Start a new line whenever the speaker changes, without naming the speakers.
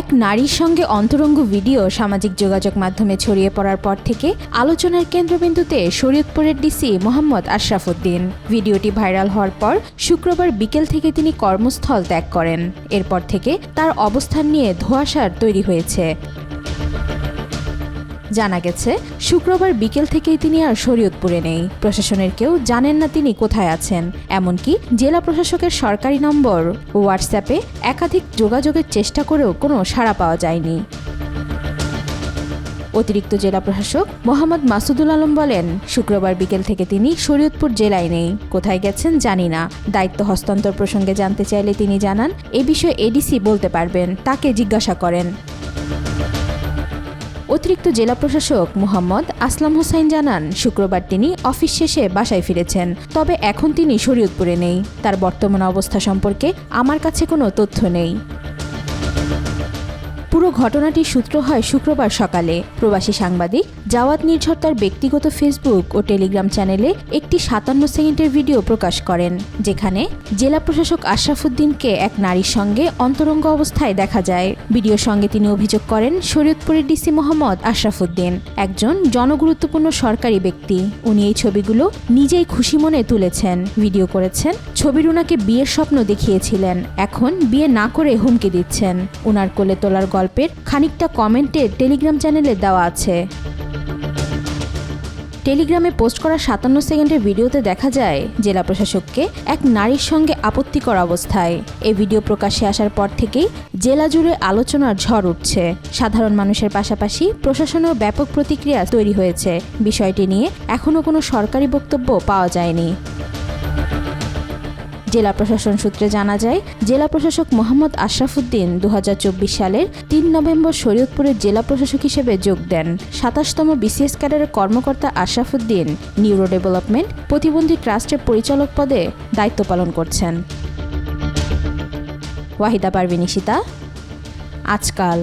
এক নারীর সঙ্গে অন্তরঙ্গ ভিডিও সামাজিক যোগাযোগ মাধ্যমে ছড়িয়ে পড়ার পর থেকে আলোচনার কেন্দ্রবিন্দুতে শরীয়তপুরের ডিসি মোহাম্মদ আশরাফ উদ্দিন। ভিডিওটি ভাইরাল হওয়ার পর শুক্রবার বিকেল থেকে তিনি কর্মস্থল ত্যাগ করেন। এরপর থেকে তার অবস্থান নিয়ে ধোঁয়াশার তৈরি হয়েছে। জানা গেছে, শুক্রবার বিকেল থেকেই তিনি আর শরীয়তপুরে নেই। প্রশাসনের কেউ জানেন না তিনি কোথায় আছেন। এমনকি জেলা প্রশাসকের সরকারি নম্বর ও হোয়াটসঅ্যাপে একাধিক যোগাযোগের চেষ্টা করেও কোনো সাড়া পাওয়া যায়নি। অতিরিক্ত জেলা প্রশাসক মোহাম্মদ মাসুদুল আলম বলেন, শুক্রবার বিকেল থেকে তিনি শরীয়তপুর জেলায় নেই। কোথায় গেছেন জানি না। দায়িত্ব হস্তান্তর প্রসঙ্গে জানতে চাইলে তিনি জানান, এ বিষয়ে এডিসি বলতে পারবেন, তাকে জিজ্ঞাসা করেন। অতিরিক্ত জেলা প্রশাসক মোহাম্মদ আসলাম হোসাইন জানান, শুক্রবার তিনি অফিস শেষে বাসায় ফিরেছেন। তবে এখন তিনি শরীয়তপুরে নেই। তার বর্তমান অবস্থা সম্পর্কে আমার কাছে কোনো তথ্য নেই। পুরো ঘটনাটির সূত্র হয় শুক্রবার সকালে। প্রবাসী সাংবাদিক জাওয়াদ নির্ঝর তার ব্যক্তিগত ফেসবুক ও টেলিগ্রাম চ্যানেলে একটি 57 সেকেন্ডের ভিডিও প্রকাশ করেন, যেখানে জেলা প্রশাসক আশরাফ উদ্দিনকে এক নারীর সঙ্গে অন্তরঙ্গ অবস্থায় দেখা যায়। ভিডিওর সঙ্গে তিনি অভিযোগ করেন, শরীয়তপুরের ডিসি মোহাম্মদ আশরাফ উদ্দিন একজন জনগুরুত্বপূর্ণ সরকারি ব্যক্তি। উনি এই ছবিগুলো নিজেই খুশি মনে তুলেছেন, ভিডিও করেছেন। ছবির উনাকে বিয়ের স্বপ্ন দেখিয়েছিলেন, এখন বিয়ে না করে হুমকি দিচ্ছেন। উনার কোলে তোলার গল্পের খানিকটা কমেন্টে টেলিগ্রাম চ্যানেলে দেওয়া আছে। টেলিগ্রামে পোস্ট করা 57 সেকেন্ডের ভিডিওতে দেখা যায় জেলা প্রশাসককে এক নারীর সঙ্গে আপত্তিকর অবস্থায়। এই ভিডিও প্রকাশ্যে আসার পর থেকেই জেলা জুড়ে আলোচনার ঝড় উঠছে। সাধারণ মানুষের পাশাপাশি প্রশাসনেও ব্যাপক প্রতিক্রিয়া তৈরি হয়েছে। বিষয়টি নিয়ে এখনও কোনো সরকারি বক্তব্য পাওয়া যায়নি। জেলা প্রশাসন সূত্রে জানা যায়, জেলা প্রশাসক মোহাম্মদ আশরাফ উদ্দিন 2024 সালের 3 নভেম্বর শরীয়তপুরের জেলা প্রশাসক হিসেবে যোগ দেন। 27তম বিসিএস ক্যাডারের কর্মকর্তা আশরাফ উদ্দিন নিউরো ডেভেলপমেন্ট প্রতিবন্ধী ট্রাস্টের পরিচালক পদে দায়িত্ব পালন করছেন। ওয়াহিদা পারভিন ইশিতা, আজকাল।